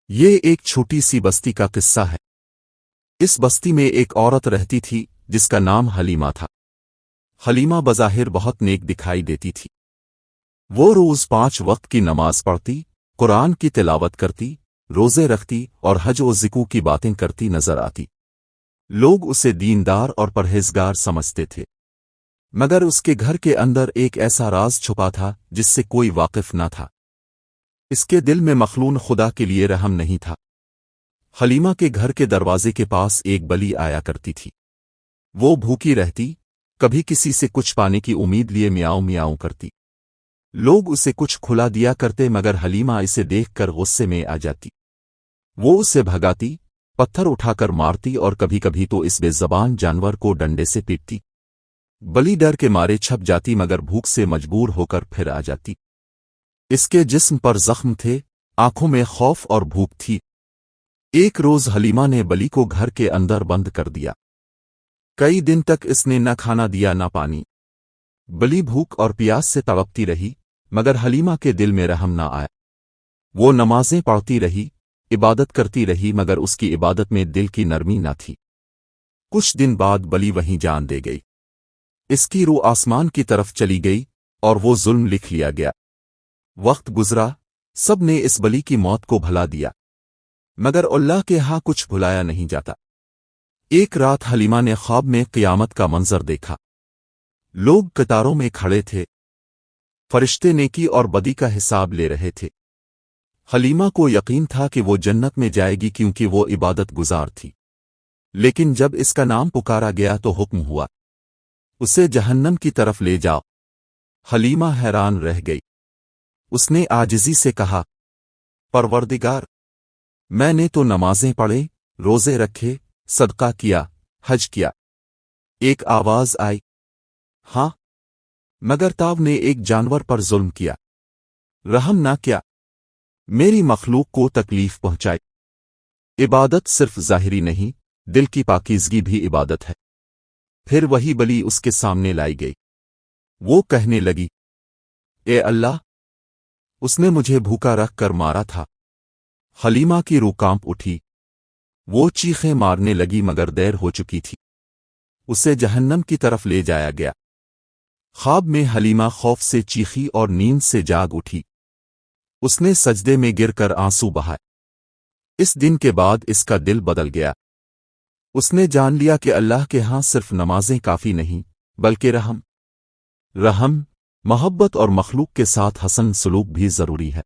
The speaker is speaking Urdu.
یہ ایک چھوٹی سی بستی کا قصہ ہے۔ اس بستی میں ایک عورت رہتی تھی جس کا نام حلیمہ تھا۔ حلیمہ بظاہر بہت نیک دکھائی دیتی تھی۔ وہ روز 5 وقت کی نماز پڑھتی، قرآن کی تلاوت کرتی، روزے رکھتی اور حج و ذکو کی باتیں کرتی نظر آتی۔ لوگ اسے دیندار اور پرہیزگار سمجھتے تھے، مگر اس کے گھر کے اندر ایک ایسا راز چھپا تھا جس سے کوئی واقف نہ تھا۔ اس کے دل میں مخلوق خدا کے لیے رحم نہیں تھا۔ حلیمہ کے گھر کے دروازے کے پاس ایک بلی آیا کرتی تھی۔ وہ بھوکی رہتی، کبھی کسی سے کچھ پانے کی امید لیے میاؤں میاؤں کرتی۔ لوگ اسے کچھ کھلا دیا کرتے مگر حلیمہ اسے دیکھ کر غصے میں آ جاتی۔ وہ اسے بھگاتی، پتھر اٹھا کر مارتی اور کبھی کبھی تو اس بے زبان جانور کو ڈنڈے سے پیٹتی۔ بلی ڈر کے مارے چھپ جاتی مگر بھوک سے مجبور ہو کر پھر آ جاتی۔ اس کے جسم پر زخم تھے، آنکھوں میں خوف اور بھوک تھی۔ ایک روز حلیمہ نے بلی کو گھر کے اندر بند کر دیا۔ کئی دن تک اس نے نہ کھانا دیا نہ پانی۔ بلی بھوک اور پیاس سے تڑپتی رہی مگر حلیمہ کے دل میں رحم نہ آیا۔ وہ نمازیں پڑھتی رہی، عبادت کرتی رہی مگر اس کی عبادت میں دل کی نرمی نہ تھی۔ کچھ دن بعد بلی وہیں جان دے گئی۔ اس کی روح آسمان کی طرف چلی گئی اور وہ ظلم لکھ لیا گیا۔ وقت گزرا، سب نے اس بلی کی موت کو بھلا دیا، مگر اللہ کے ہاں کچھ بھلایا نہیں جاتا۔ ایک رات حلیمہ نے خواب میں قیامت کا منظر دیکھا۔ لوگ قطاروں میں کھڑے تھے، فرشتے نیکی اور بدی کا حساب لے رہے تھے۔ حلیمہ کو یقین تھا کہ وہ جنت میں جائے گی کیونکہ وہ عبادت گزار تھی، لیکن جب اس کا نام پکارا گیا تو حکم ہوا، اسے جہنم کی طرف لے جاؤ۔ حلیمہ حیران رہ گئی۔ اس نے عاجزی سے کہا، پروردگار، میں نے تو نمازیں پڑھیں، روزے رکھے، صدقہ کیا، حج کیا۔ ایک آواز آئی، ہاں، مگر تاؤ نے ایک جانور پر ظلم کیا، رحم نہ کیا، میری مخلوق کو تکلیف پہنچائی۔ عبادت صرف ظاہری نہیں، دل کی پاکیزگی بھی عبادت ہے۔ پھر وہی بلی اس کے سامنے لائی گئی۔ وہ کہنے لگی، اے اللہ، اس نے مجھے بھوکا رکھ کر مارا تھا۔ حلیمہ کی روح کانپ اٹھی، وہ چیخیں مارنے لگی مگر دیر ہو چکی تھی۔ اسے جہنم کی طرف لے جایا گیا۔ خواب میں حلیمہ خوف سے چیخی اور نیند سے جاگ اٹھی۔ اس نے سجدے میں گر کر آنسو بہائے۔ اس دن کے بعد اس کا دل بدل گیا۔ اس نے جان لیا کہ اللہ کے ہاں صرف نمازیں کافی نہیں، بلکہ رحم، محبت اور مخلوق کے ساتھ حسن سلوک بھی ضروری ہے۔